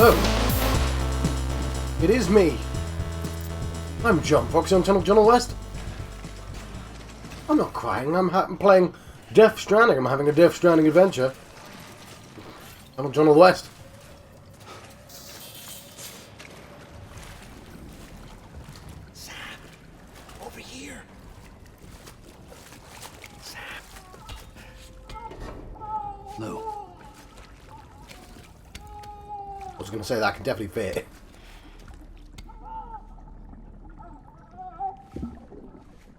Hello. It is me. I'm John Foxy on Channel John West. I'm not crying. I'm playing Death Stranding. I'm having a Death Stranding adventure. Channel John West. Sam, over here. Sam. Lou. I was going to say that can definitely fit.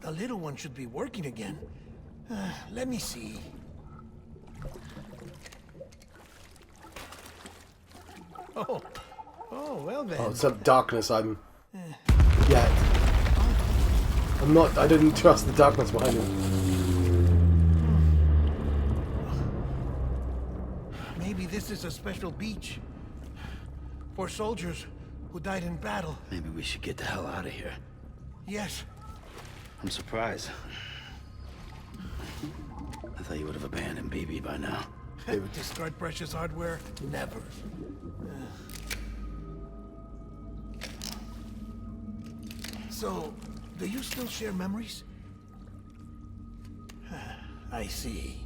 The little one should be working again. Let me see. Oh, well then. Oh, some darkness. Yeah. I'm not. I didn't trust the darkness behind him. Maybe this is a special beach for soldiers who died in battle. Maybe we should get the hell out of here. Yes. I'm surprised. I thought you would have abandoned BB by now. Discard precious hardware? Never. So, do you still share memories? I see.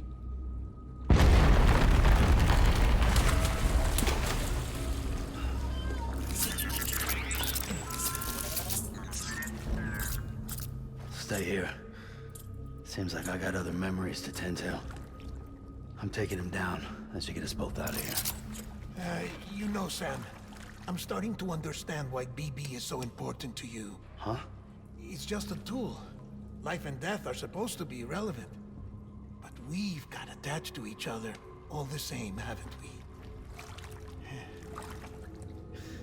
Stay here. Seems like I got other memories to tend to. I'm taking him down. That should get us both out of here. You know, Sam, I'm starting to understand why BB is so important to you. Huh? It's just a tool. Life and death are supposed to be irrelevant. But we've got attached to each other all the same, haven't we?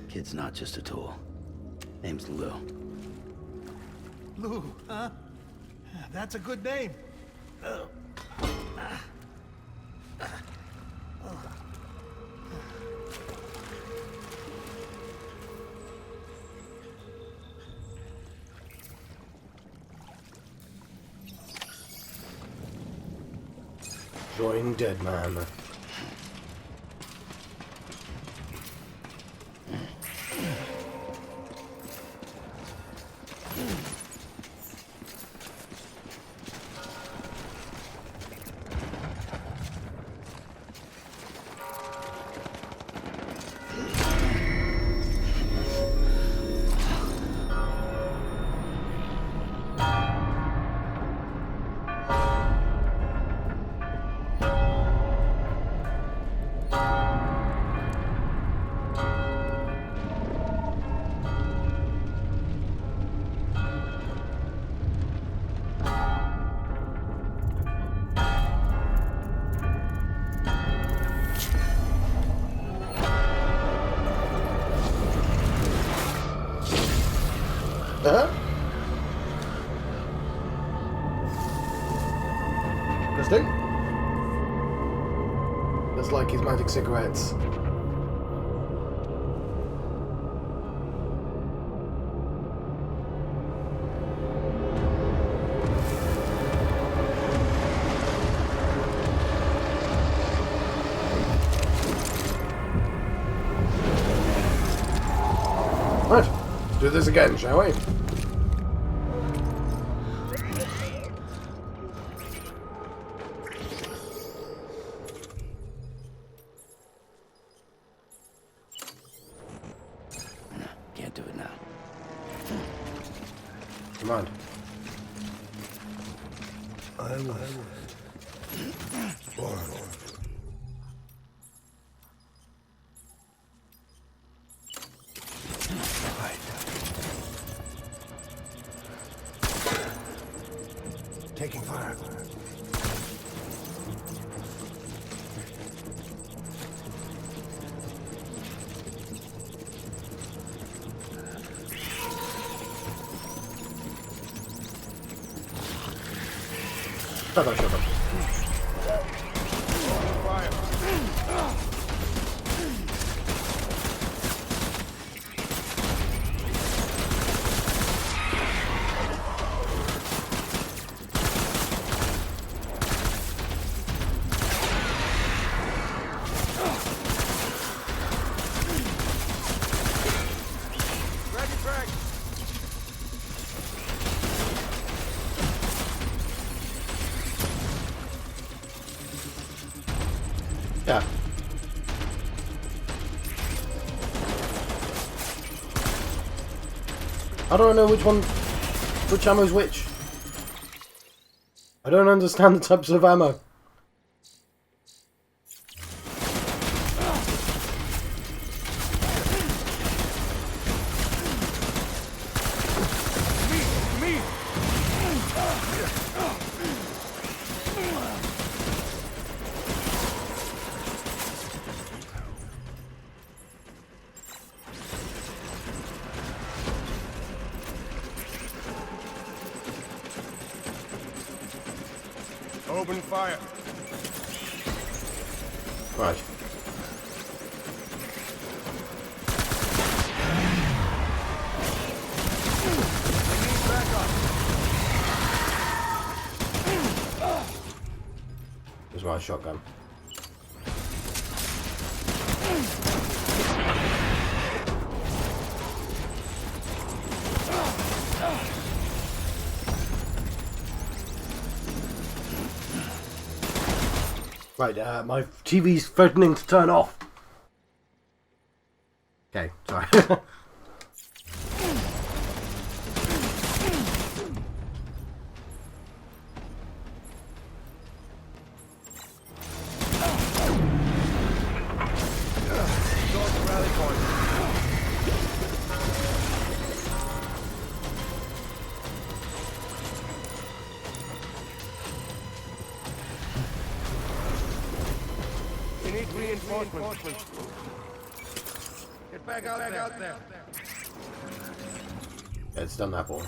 Kid's not just a tool. Name's Lou. Lou, huh? That's a good name. Join Deadman. Interesting. Just like his magic cigarettes. Right, let's do this again, shall we? Can't do it now. Come on. I was born. Taking fire. Shut up, shut up. Yeah. How do I know which ammo's which? I don't understand the types of ammo. Open fire. Right. Here's my shotgun. Right, my TV's threatening to turn off. Okay, sorry. We need reinforcements. Get back out there. Yeah, it's done that boy.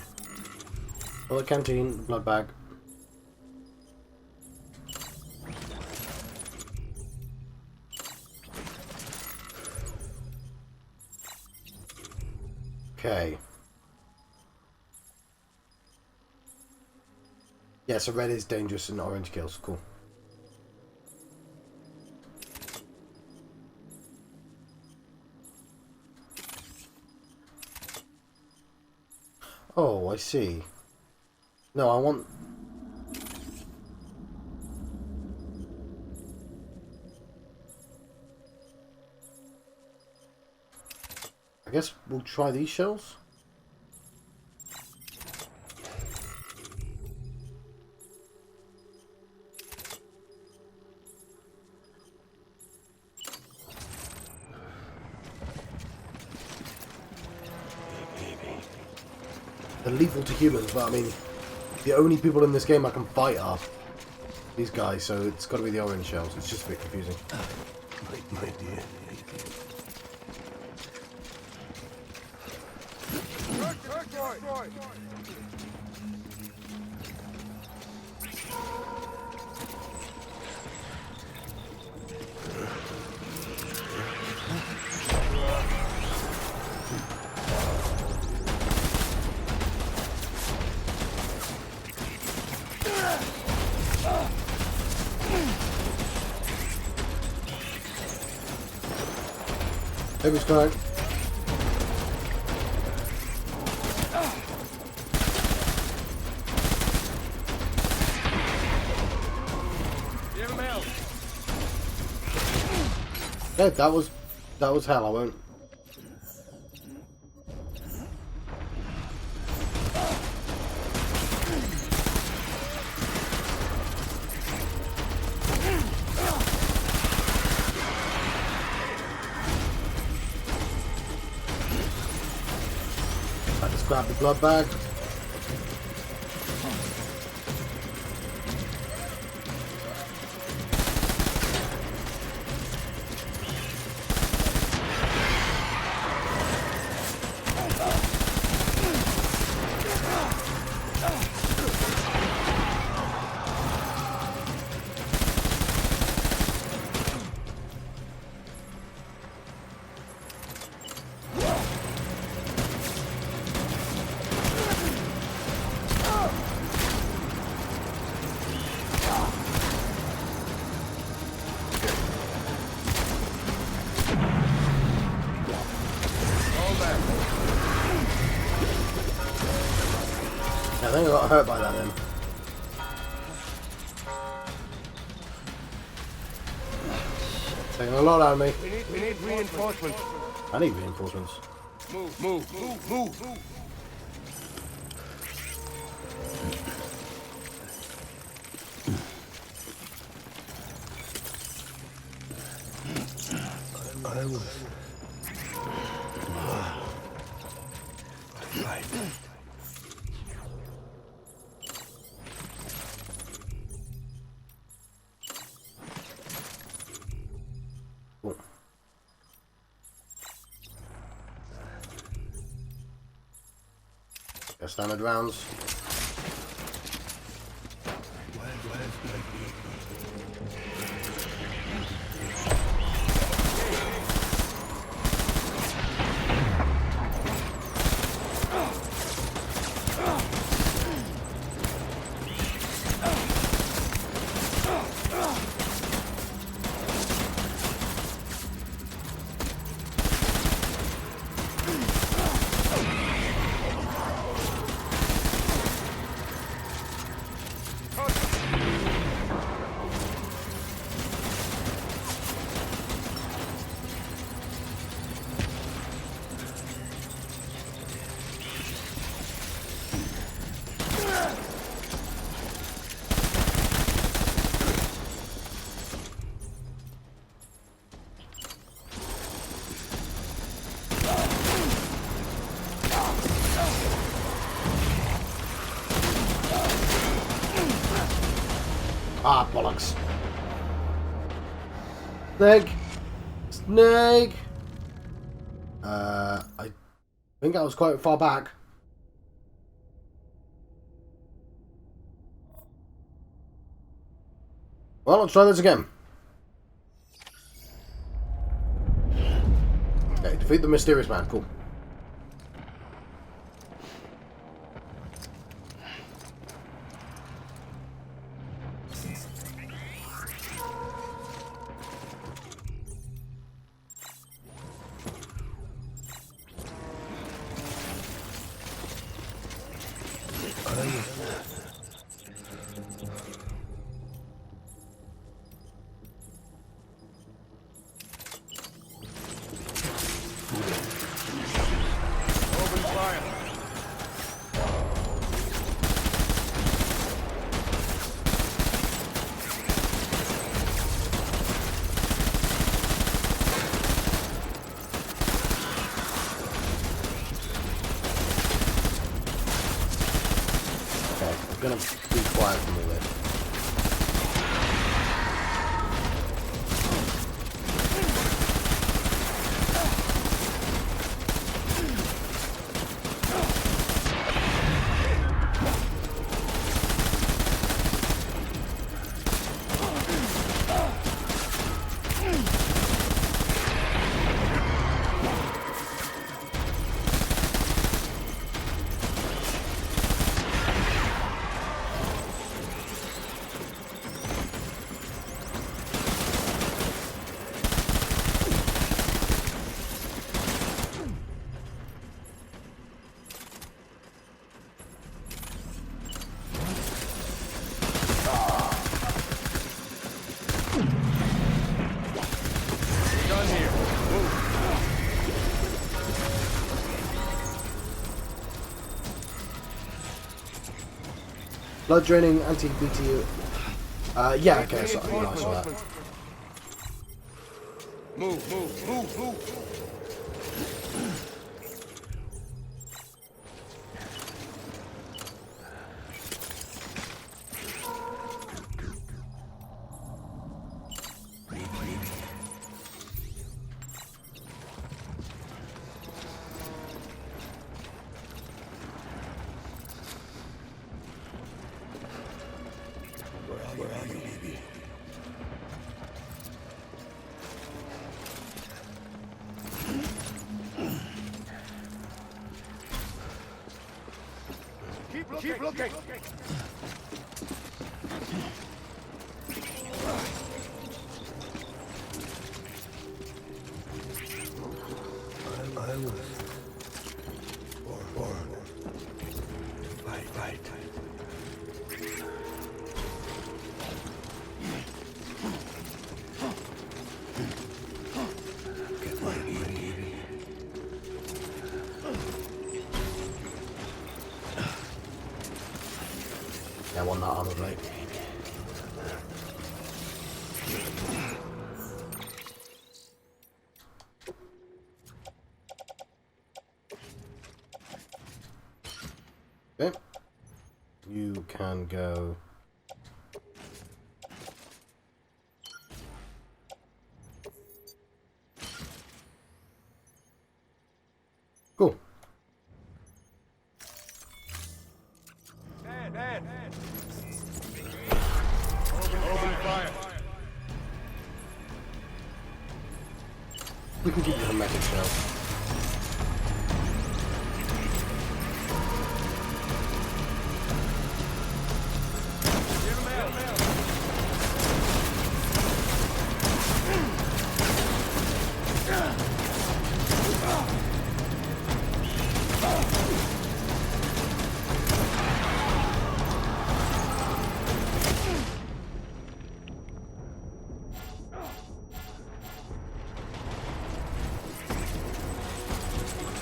Well, the canteen, blood bag. Okay. Yeah, so red is dangerous and orange kills. Cool. Oh, I see. No, I want... I guess we'll try these shells. They're lethal to humans, but I mean, the only people in this game I can fight are these guys, so it's got to be the orange shells. It's just a bit confusing. My dear. Maybe it's going. Yeah, that was hell. I won't. I just grab the blood bag. I think I got hurt by that then. Taking a lot out of me. We need reinforcements. I need reinforcements. Move. I was... Right. Cool. Got standard rounds. Ah, bollocks. Snake! Snake! I think I was quite far back. Well, let's try this again. Okay, defeat the mysterious man. Cool. Open fire. Okay, I'm gonna be quiet for a minute. Done here. Move. Blood draining, anti-BTU. Yeah, okay, I saw that. Move. Where are you, baby? Keep looking. I was born. Right. that armor plate. Okay. You can go. Cool. Man. Open fire. We can give you a medic shell.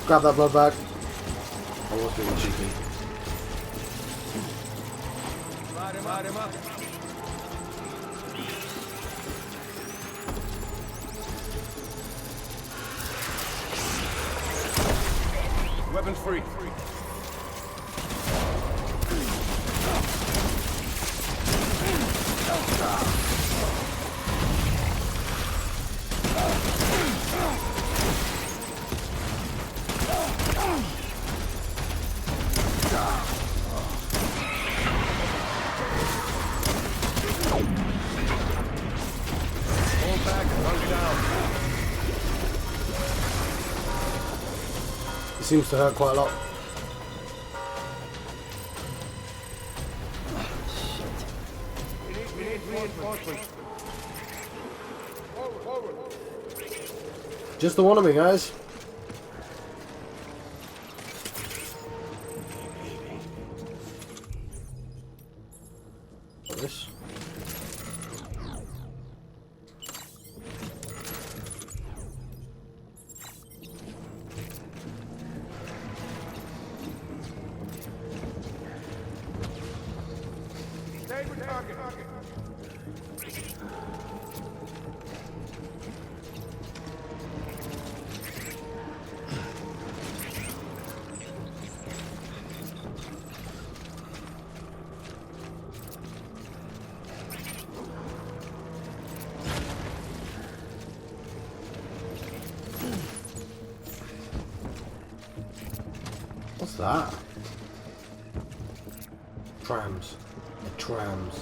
Grab that blood bag. I was being cheeky. Light him up. Weapons free. Hold back and run down. It seems to hurt quite a lot. We need reinforcements. Forward. Just the one of me, guys. This. Stay with target. What's that? Trams. The trams.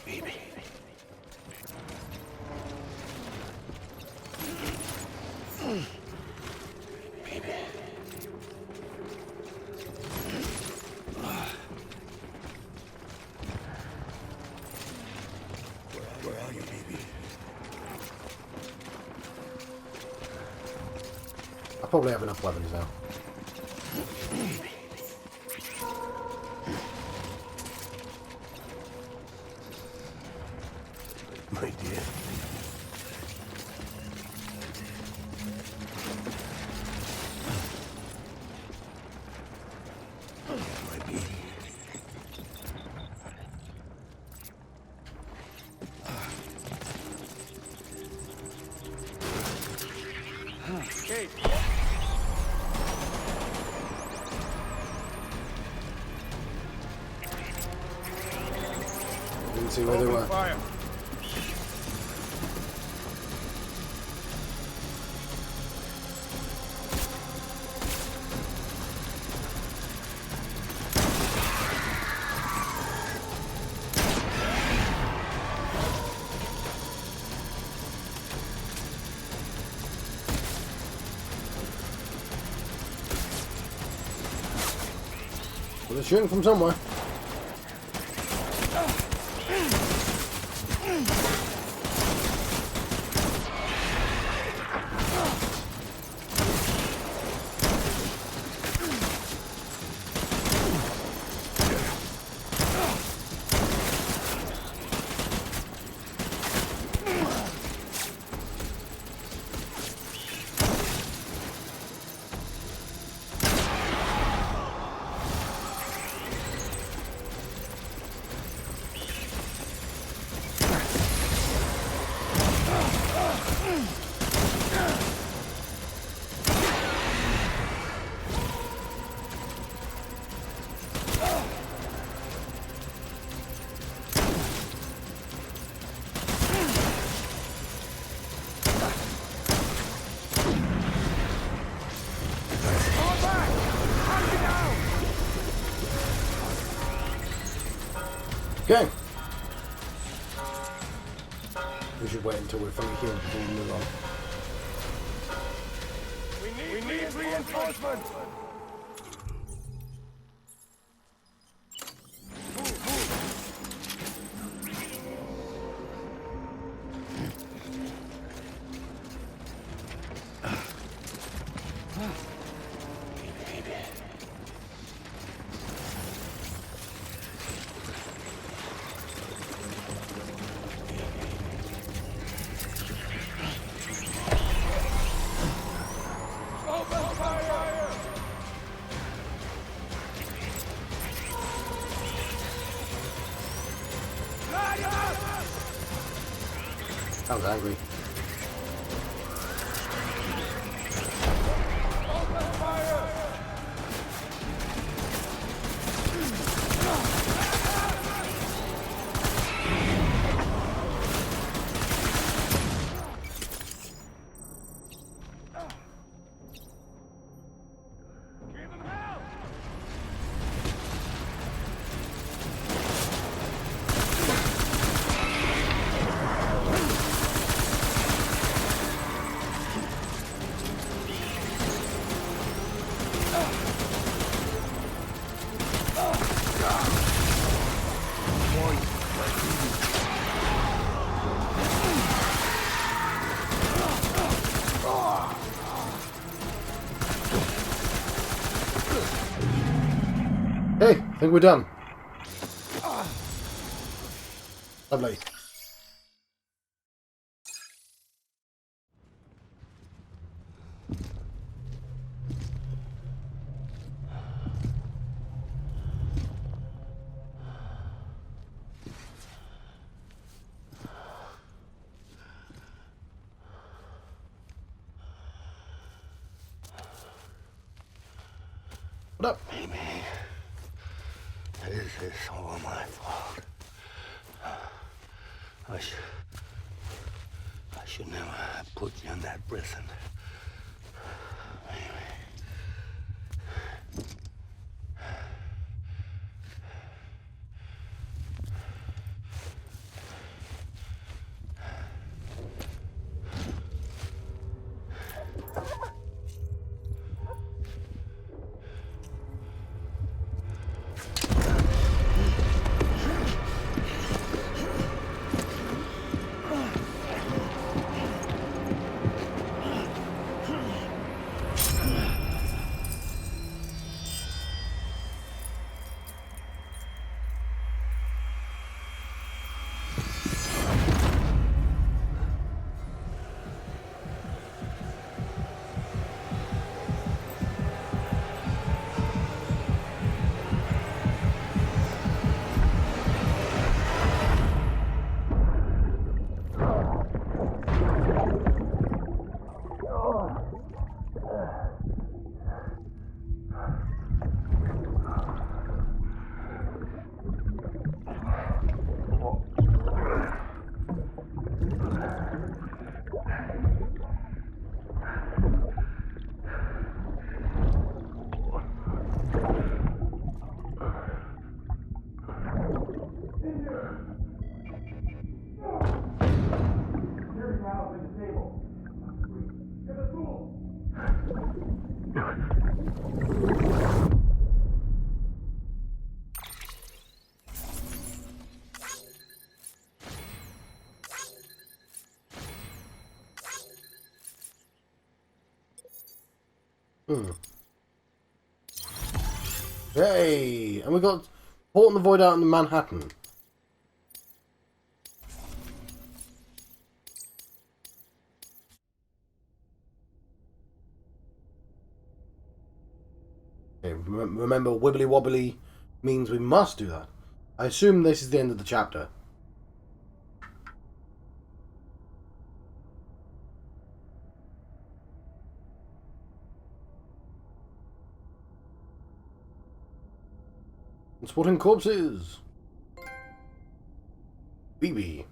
Baby. Baby. Where are you, baby? I probably have enough weapons now. My dear. My baby. Kate. Didn't see where they Open were. fire. Well, they're shooting from somewhere. Okay. We should wait until we're fully healed before we move on. We need reinforcements! I was angry. Hey, I think we're done. Lovely. What up? Amy, this is all my fault. I should never have put you in that prison. Amy. Hey, and we got Port in the Void out in Manhattan. Okay, remember, wibbly wobbly means we must do that. I assume this is the end of the chapter. Spotting corpses. BB.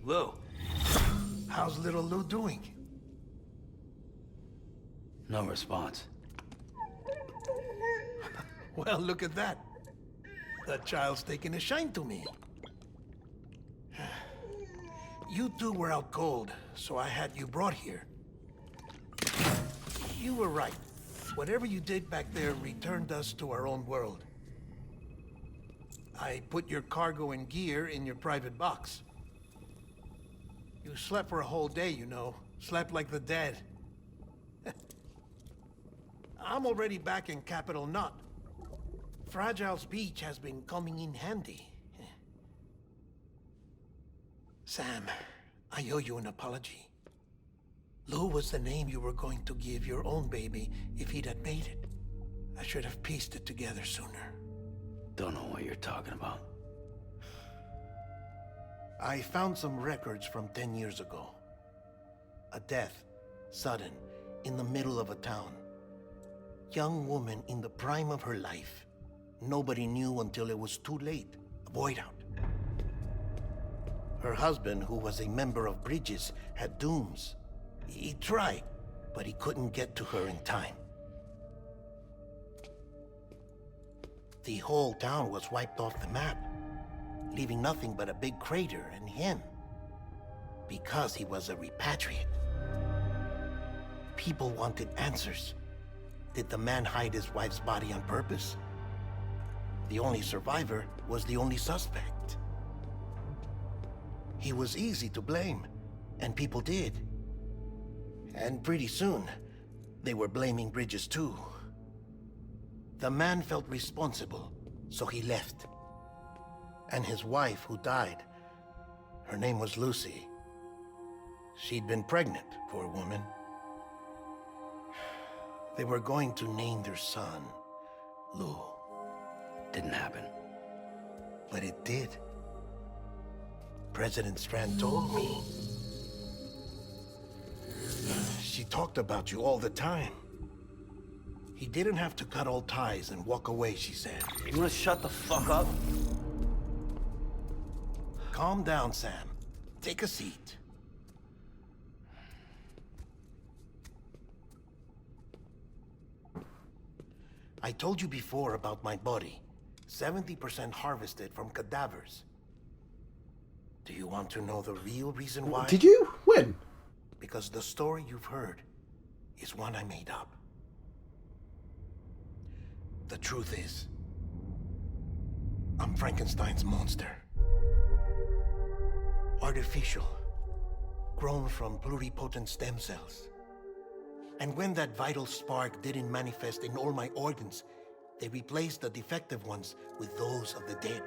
Lou. How's little Lou doing? No response. Well, look at that. That child's taking a shine to me. You two were out cold, so I had you brought here. You were right. Whatever you did back there returned us to our own world. I put your cargo and gear in your private box. You slept for a whole day, you know. Slept like the dead. I'm already back in Capital Knot. Fragile's beach has been coming in handy. Sam, I owe you an apology. Lou was the name you were going to give your own baby if he'd had made it. I should have pieced it together sooner. Don't know what you're talking about. I found some records from 10 years ago. A death, sudden, in the middle of a town. Young woman in the prime of her life. Nobody knew until it was too late. A void out. Her husband, who was a member of Bridges, had dooms. He tried, but he couldn't get to her in time. The whole town was wiped off the map, leaving nothing but a big crater and him. Because he was a repatriate. People wanted answers. Did the man hide his wife's body on purpose? The only survivor was the only suspect. He was easy to blame, and people did. And pretty soon, they were blaming Bridges too. The man felt responsible, so he left. And his wife, who died, her name was Lucy. She'd been pregnant, poor woman. They were going to name their son Lou. Didn't happen. But it did. President Strand told me. She talked about you all the time. He didn't have to cut all ties and walk away, she said. You wanna shut the fuck up? Calm down, Sam. Take a seat. I told you before about my body. 70% harvested from cadavers. Do you want to know the real reason why? Did you? When? Because the story you've heard is one I made up. The truth is, I'm Frankenstein's monster. Artificial, grown from pluripotent stem cells. And when that vital spark didn't manifest in all my organs, they replaced the defective ones with those of the dead.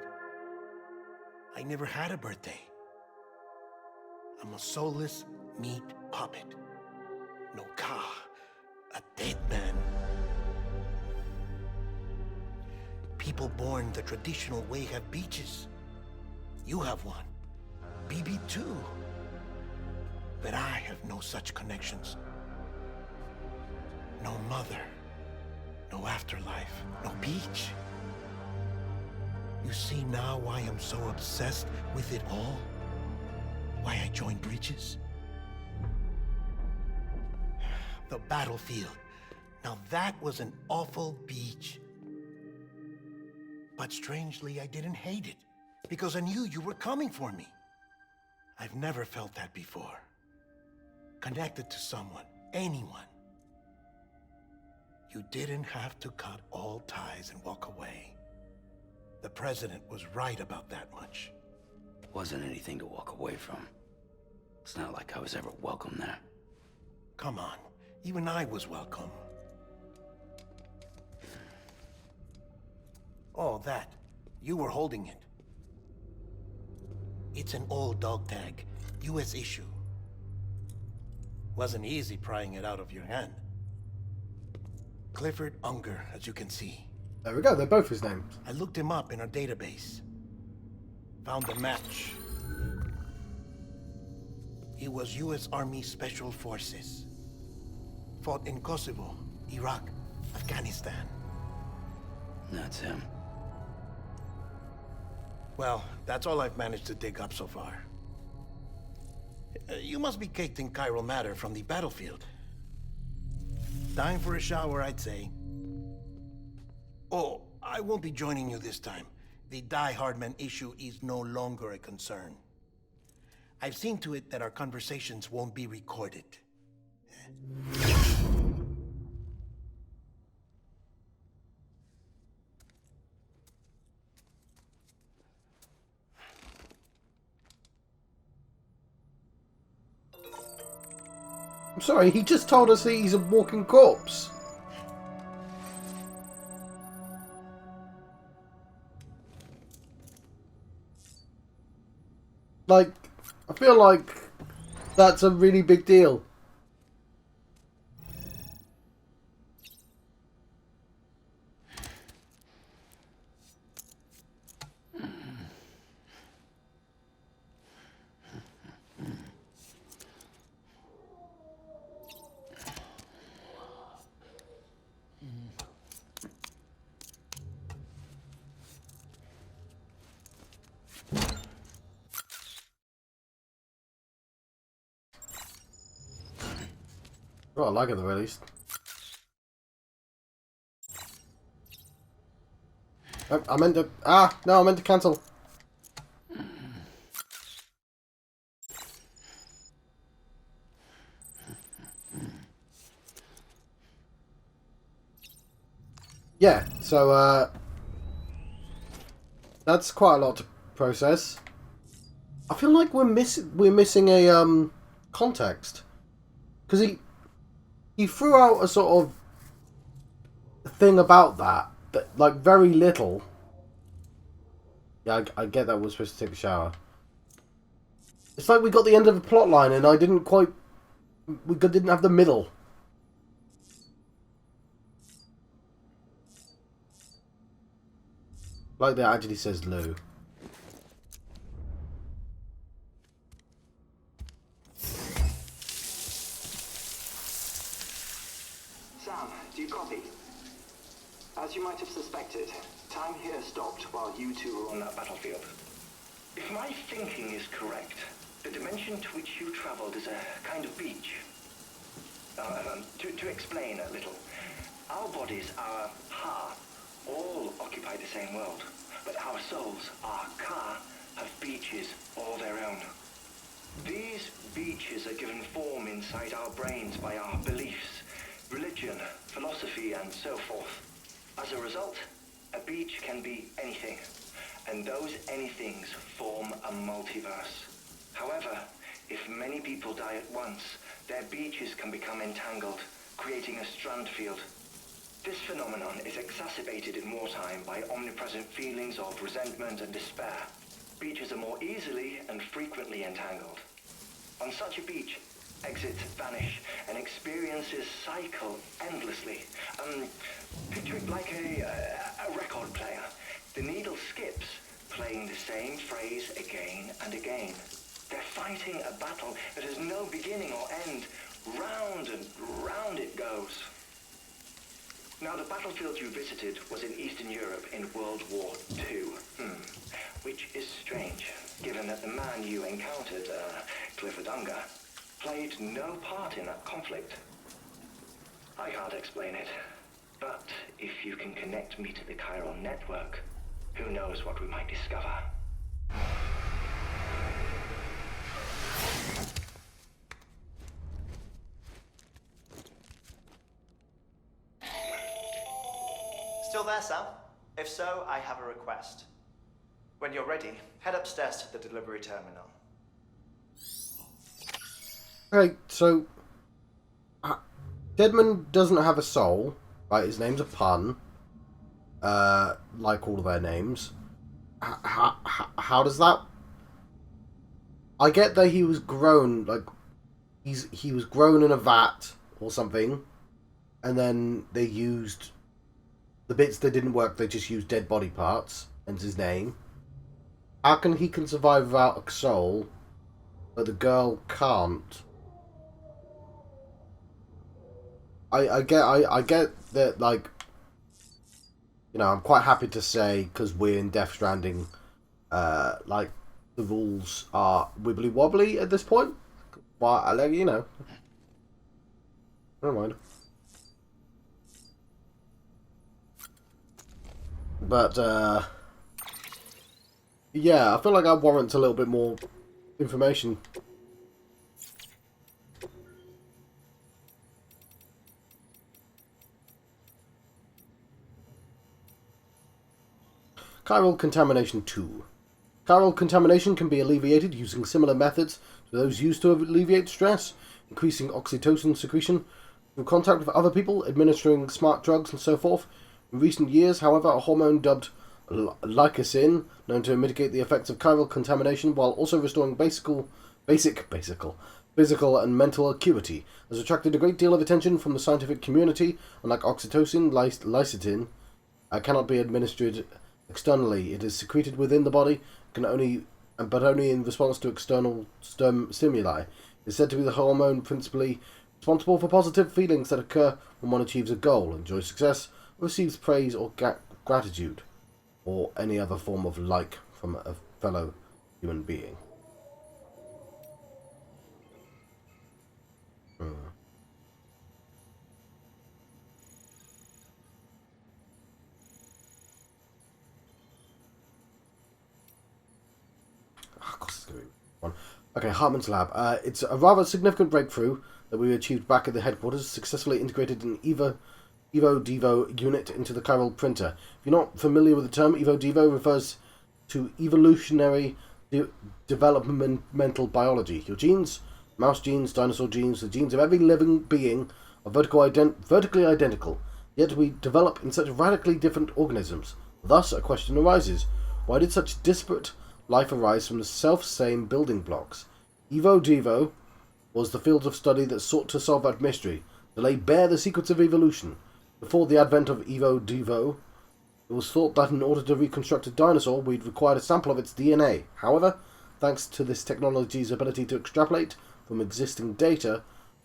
I never had a birthday. I'm a soulless meat puppet. No ka, a dead man. People born the traditional way have beaches. You have one. BB too. But I have no such connections. No mother. No afterlife. No beach. You see now why I'm so obsessed with it all? Why I joined Bridges? The battlefield. Now that was an awful beach. But strangely, I didn't hate it. Because I knew you were coming for me. I've never felt that before. Connected to someone, anyone. You didn't have to cut all ties and walk away. The president was right about that much. Wasn't anything to walk away from. It's not like I was ever welcome there. Come on, even I was welcome. Oh, that. You were holding it. It's an old dog tag, US issue. Wasn't easy prying it out of your hand. Clifford Unger, as you can see. There we go, they're both his names. I looked him up in our database. Found a match. He was US Army Special Forces. Fought in Kosovo, Iraq, Afghanistan. That's him. Well, that's all I've managed to dig up so far. You must be caked in chiral matter from the battlefield. Time for a shower, I'd say. Oh, I won't be joining you this time. The die-hardman issue is no longer a concern. I've seen to it that our conversations won't be recorded. I'm sorry, he just told us that he's a walking corpse. Like, I feel like that's a really big deal. Well, I like it at the very least. I meant to... Ah! No, I meant to cancel. Yeah, so, that's quite a lot to process. I feel like we're missing a, context. Because he threw out a sort of thing about that, but like very little. Yeah, I get that we're supposed to take a shower. It's like we got the end of the plot line and I didn't quite... didn't have the middle. Like that actually says Lou. Sam, do you copy? As you might have suspected, time here stopped while you two were on that battlefield. If my thinking is correct, the dimension to which you traveled is a kind of beach. To explain a little, our bodies, our ha, all occupy the same world, but our souls, our ka, have beaches all their own. These beaches are given form inside our brains by our beliefs, religion, philosophy, and so forth. As a result, a beach can be anything, and those anythings form a multiverse. However, if many people die at once, their beaches can become entangled, creating a strand field. This phenomenon is exacerbated in wartime by omnipresent feelings of resentment and despair. Beaches are more easily and frequently entangled. On such a beach, exits vanish and experiences cycle endlessly. Picture it like a record player. The needle skips, playing the same phrase again and again. They're fighting a battle that has no beginning or end. Round and round it goes. Now, the battlefield you visited was in Eastern Europe in World War II. Which is strange, given that the man you encountered, Clifford, played no part in that conflict. I can't explain it, but if you can connect me to the chiral network, who knows what we might discover. Still there, Sam? If so, I have a request. When you're ready, head upstairs to the delivery terminal. Okay, so... Deadman doesn't have a soul, right? His name's a pun. Like all of their names. How does that... I get that he was grown, like... He was grown in a vat or something. And then they used... The bits that didn't work, they just used dead body parts. Hence his name. How can he survive without a soul, but the girl can't? I get that, like, you know, I'm quite happy to say, because we're in Death Stranding, like, the rules are wibbly wobbly at this point. But I let you know. Never mind. But yeah, I feel like I warrant a little bit more information. Chiral contamination 2. Chiral contamination can be alleviated using similar methods to those used to alleviate stress, increasing oxytocin secretion through contact with other people, administering smart drugs, and so forth. In recent years, however, a hormone dubbed lycocin, known to mitigate the effects of chiral contamination while also restoring basic physical and mental acuity, has attracted a great deal of attention from the scientific community. Unlike oxytocin, lycocin cannot be administered externally. It is secreted within the body, but only in response to external stimuli. It is said to be the hormone principally responsible for positive feelings that occur when one achieves a goal, enjoys success, or receives praise or gratitude, or any other form of like from a fellow human being. Of course it's going to be one. Okay, Hartman's lab. It's a rather significant breakthrough that we achieved back at the headquarters, successfully integrated an Evo-Devo unit into the chiral printer. If you're not familiar with the term, Evo-Devo refers to evolutionary developmental biology. Your genes, mouse genes, dinosaur genes, the genes of every living being are vertically identical, yet we develop in such radically different organisms. Thus, a question arises: why did such disparate life arise from the self-same building blocks? Evo-Devo was the field of study that sought to solve that mystery, to lay bare the secrets of evolution. Before the advent of Evo-Devo, it was thought that in order to reconstruct a dinosaur, we'd require a sample of its DNA. However, thanks to this technology's ability to extrapolate from existing data,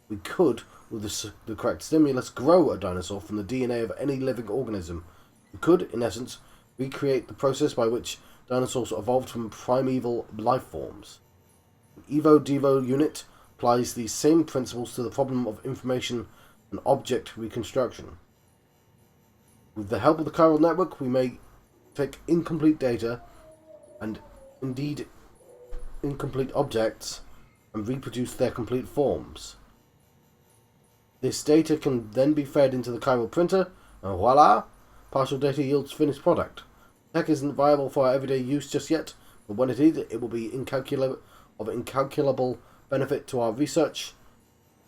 we could, with the correct stimulus, grow a dinosaur from the DNA of any living organism. We could, in essence, recreate the process by which dinosaurs evolved from primeval life forms. The Evo-Devo unit applies these same principles to the problem of information and object reconstruction. With the help of the chiral network, we may take incomplete data, and indeed incomplete objects, and reproduce their complete forms. This data can then be fed into the chiral printer, and voila! Partial data yields finished product. Tech isn't viable for our everyday use just yet, but when it is, it will be of incalculable benefit to our research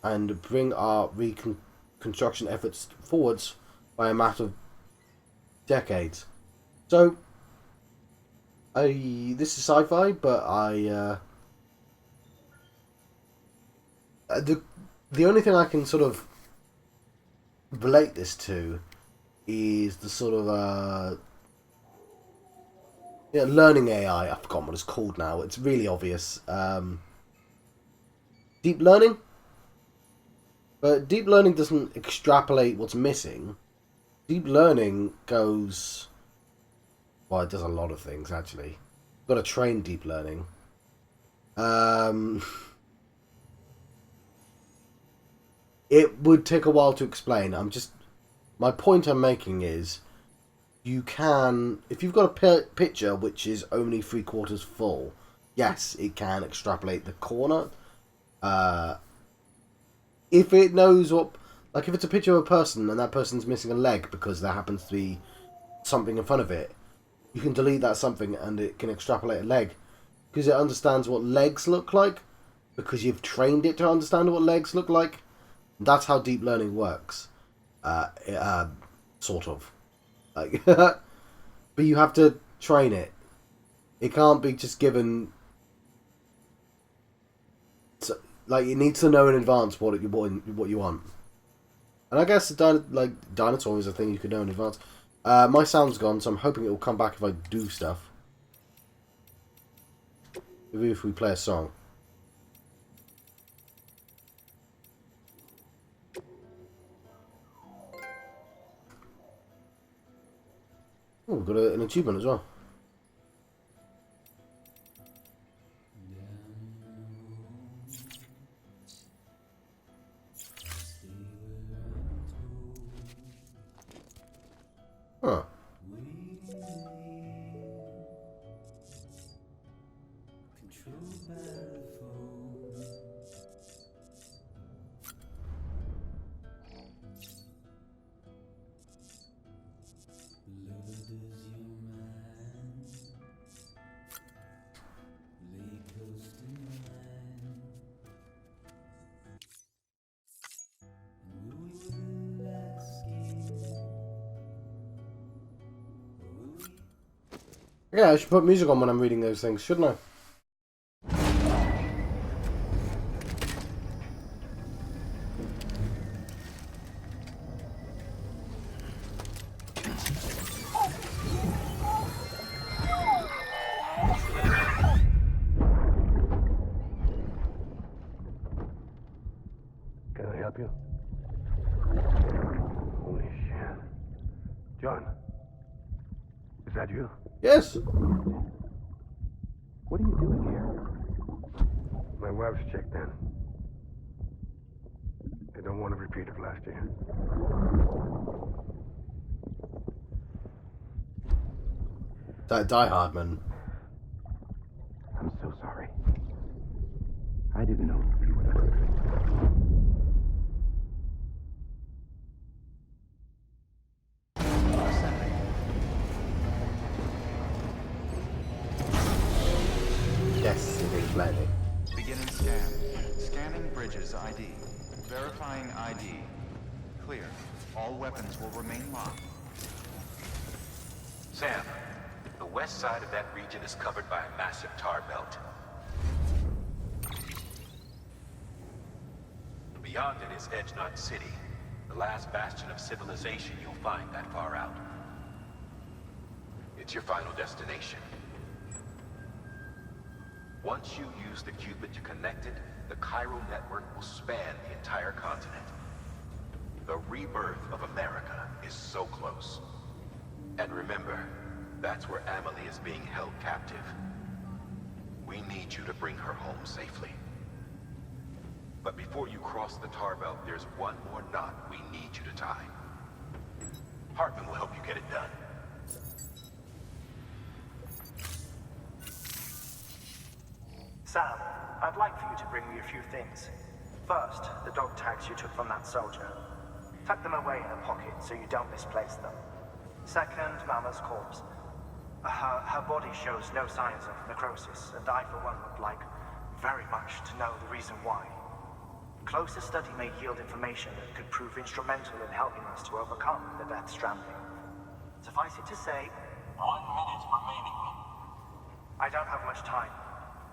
and bring our reconstruction efforts forwards by a matter of decades. So, this is sci-fi, but the only thing I can sort of relate this to is the sort of learning AI. I've forgotten what it's called now. It's really obvious. Deep learning? But deep learning doesn't extrapolate what's missing. Deep learning goes... Well, it does a lot of things, actually. You've got to train deep learning. It would take a while to explain. My point I'm making is, you can... If you've got a picture which is only 3/4 full, yes, it can extrapolate the corner. If it knows what... Like, if it's a picture of a person and that person's missing a leg because there happens to be something in front of it, you can delete that something and it can extrapolate a leg. Because it understands what legs look like. Because you've trained it to understand what legs look like. That's how deep learning works. Sort of. Like, but you have to train it. It can't be just given... Like, it needs to know in advance what you want. And I guess dinosaur is a thing you could know in advance. My sound's gone, so I'm hoping it will come back if I do stuff. Maybe if we play a song. Oh, we've got an achievement as well. Yeah, I should put music on when I'm reading those things, shouldn't I? Can I help you? Holy shit. John. Is that you? Yes. What are you doing here? My wife's checked in. I don't want to repeat of last year. That die-hardman. I'm so sorry. I didn't know you were... Yes, it is landing. Beginning scan. Scanning bridges ID. Verifying ID. Clear. All weapons will remain locked. Sam, the west side of that region is covered by a massive tar belt. Beyond it is Edgenot City, the last bastion of civilization you'll find that far out. It's your final destination. Once you use the qubit to connect it, the chiral network will span the entire continent. The rebirth of America is so close. And remember, that's where Amelie is being held captive. We need you to bring her home safely. But before you cross the tar belt, there's one more knot we need you to tie. Hartman will help you get it done. Sam, I'd like for you to bring me a few things. First, the dog tags you took from that soldier. Tuck them away in a pocket so you don't misplace them. Second, Mama's corpse. Her body shows no signs of necrosis, and I, for one, would like very much to know the reason why. Closer study may yield information that could prove instrumental in helping us to overcome the Death Stranding. Suffice it to say, 1 minute remaining. I don't have much time.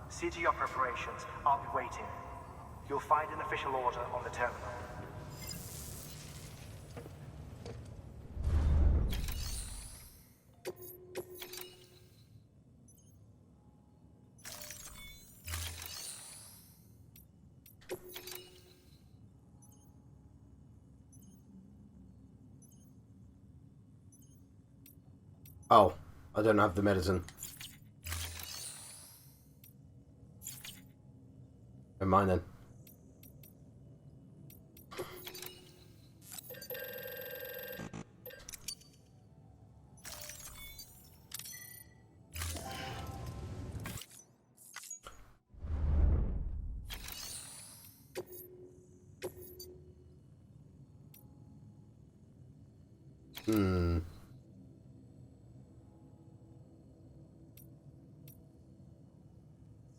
See to your preparations. I'll be waiting. You'll find an official order on the terminal. Oh, I don't have the medicine. Never mind then.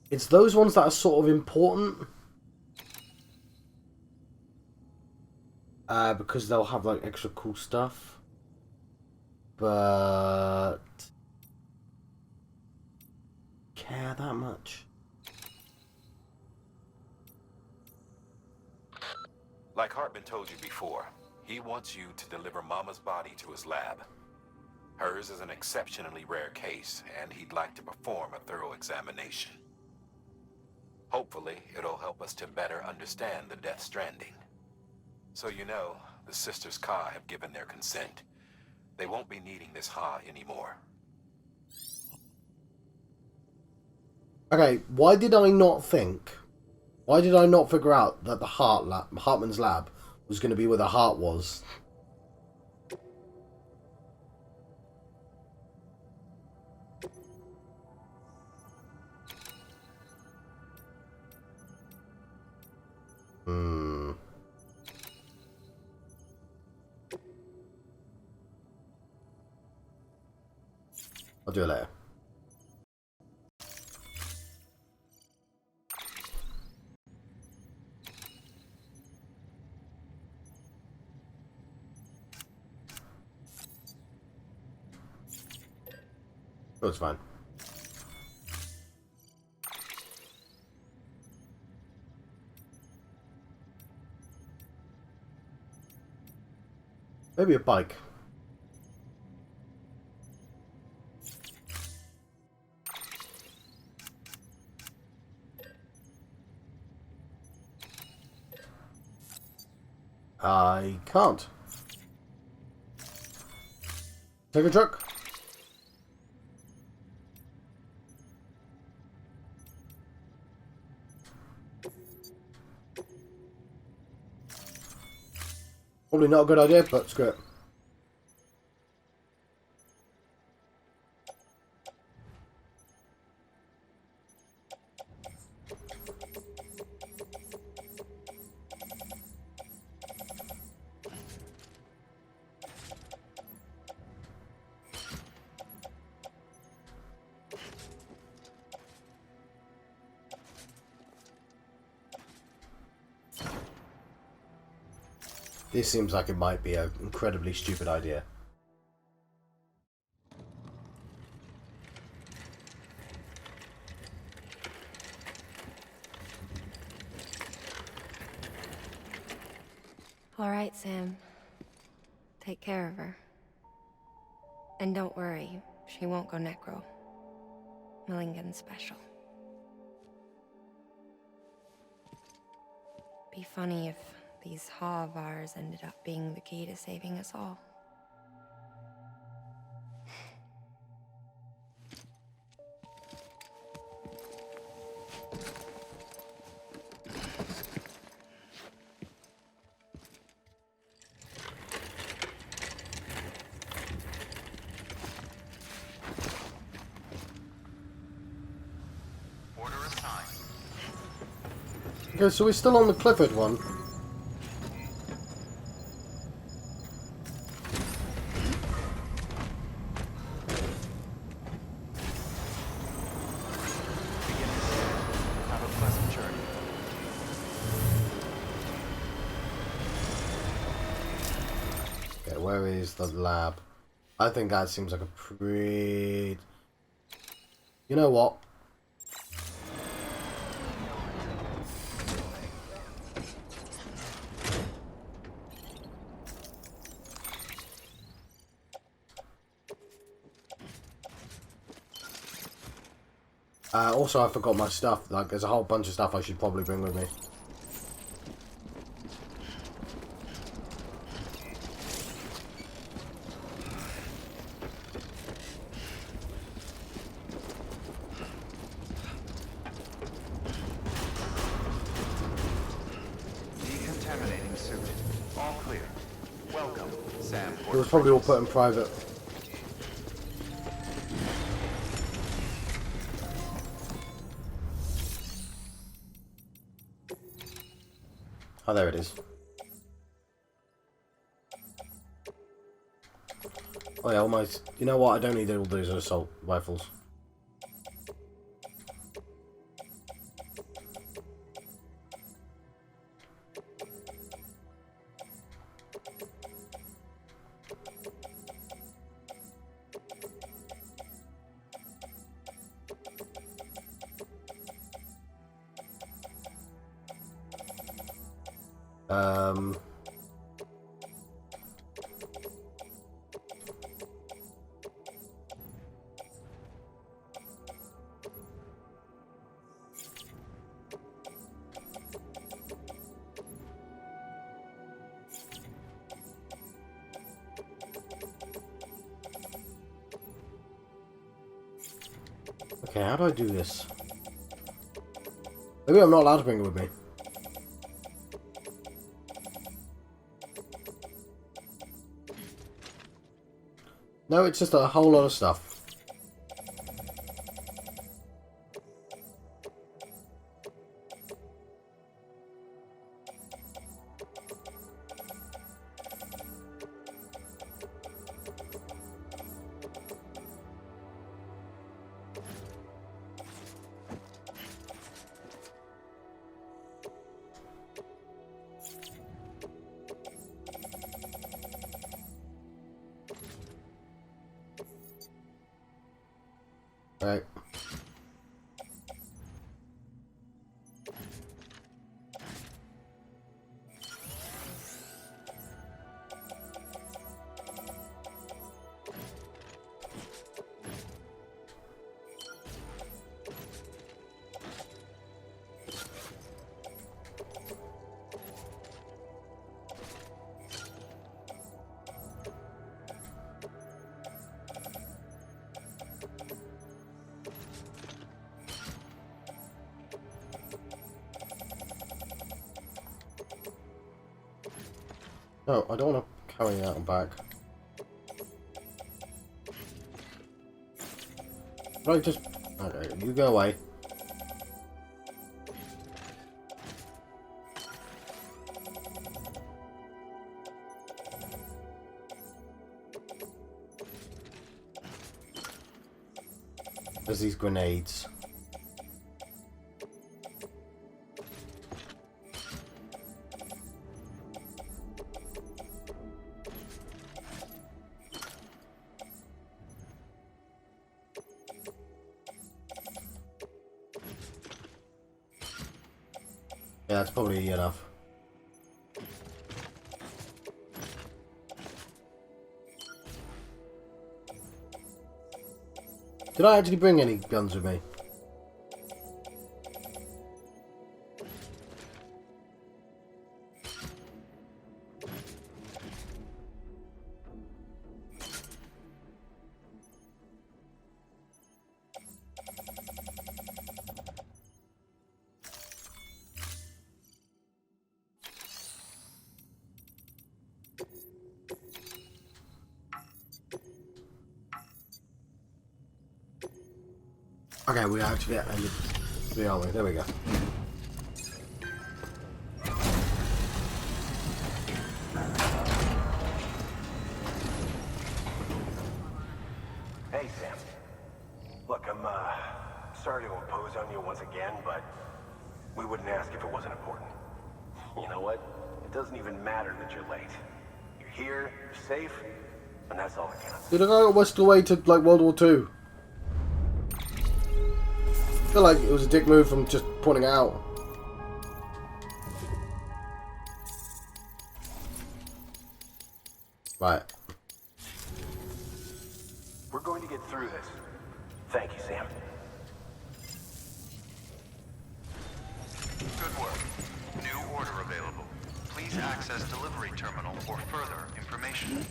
It's those ones that are sort of important. Because they'll have like extra cool stuff. But care that much? Like Hartman told you before, he wants you to deliver Mama's body to his lab. Hers is an exceptionally rare case, and he'd like to perform a thorough examination. Hopefully, it'll help us to better understand the Death Stranding. So you know, the Sisters Ka have given their consent. They won't be needing this Ha anymore. Okay, why did I not figure out that the Hartman's lab was going to be where the heart was? do it later. Oh, it's fine. Maybe a bike. I can't. Take a truck. Probably not a good idea, but screw it. This seems like it might be an incredibly stupid idea. All right, Sam. Take care of her. And don't worry, she won't go necro. Milligan special. Be funny if these Ha of ours ended up being the key to saving us all. Order assigned. Okay, so we're still on the Clifford one. Have a pleasant journey. Okay, where is the lab? I think that seems like a pretty... You know what? Also, I forgot my stuff. Like, there's a whole bunch of stuff I should probably bring with me. Decontaminating suit. All clear. Welcome, Sam. It was probably all put in private. Oh, there it is. Oh yeah, almost. You know what? I don't need all those assault rifles. Okay, how do I do this? Maybe I'm not allowed to bring it with me. No, it's just a whole lot of stuff. No, I don't want to carry that on back. Right, just... Okay, you go away. There's these grenades. Yeah, that's probably enough. Did I actually bring any guns with me? Okay, we actually ended. Are we? There we go. Hey, Sam. Look, I'm sorry to impose on you once again, but we wouldn't ask if it wasn't important. You know what? It doesn't even matter that you're late. You're here, you're safe, and that's all that counts. Did I go whisked away to like World War II? I feel like it was a dick move from just pointing it out. Right. We're going to get through this. Thank you, Sam. Good work. New order available. Please access delivery terminal for further information.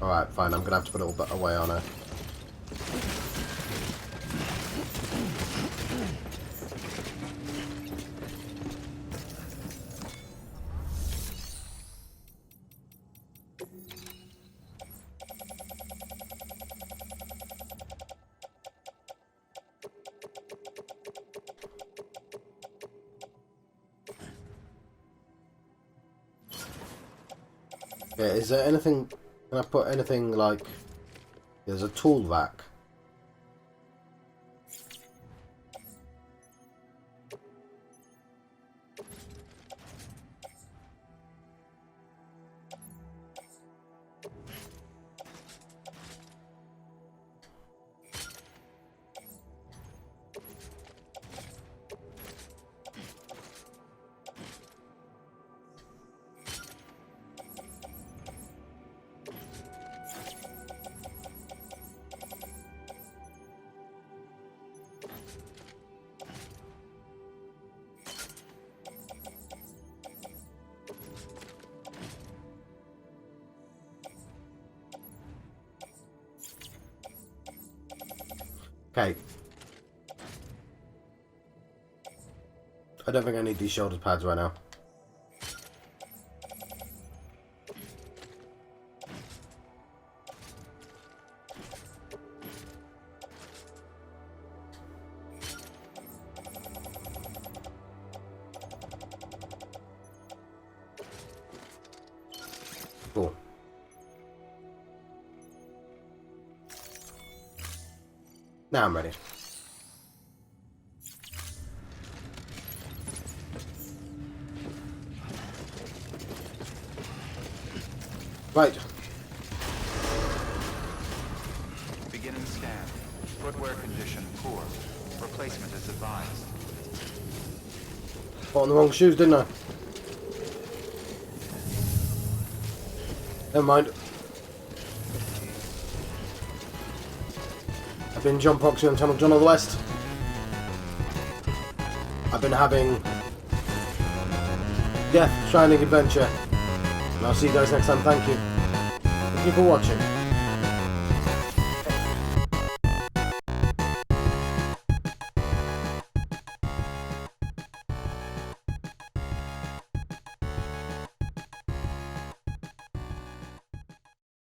Alright, fine, I'm gonna have to put it all away on her. Yeah, is there anything... Can I put anything like... There's a tool rack. Okay. I don't think I need these shoulder pads right now. Cool. Now I'm ready. Right. Beginning scan. Footwear condition poor. Replacement is advised. Put on the wrong shoes, didn't I? Never mind. I've been John Proxy on Channel John of the West. I've been having Death Stranding adventure. And I'll see you guys next time. Thank you. Thank you for watching.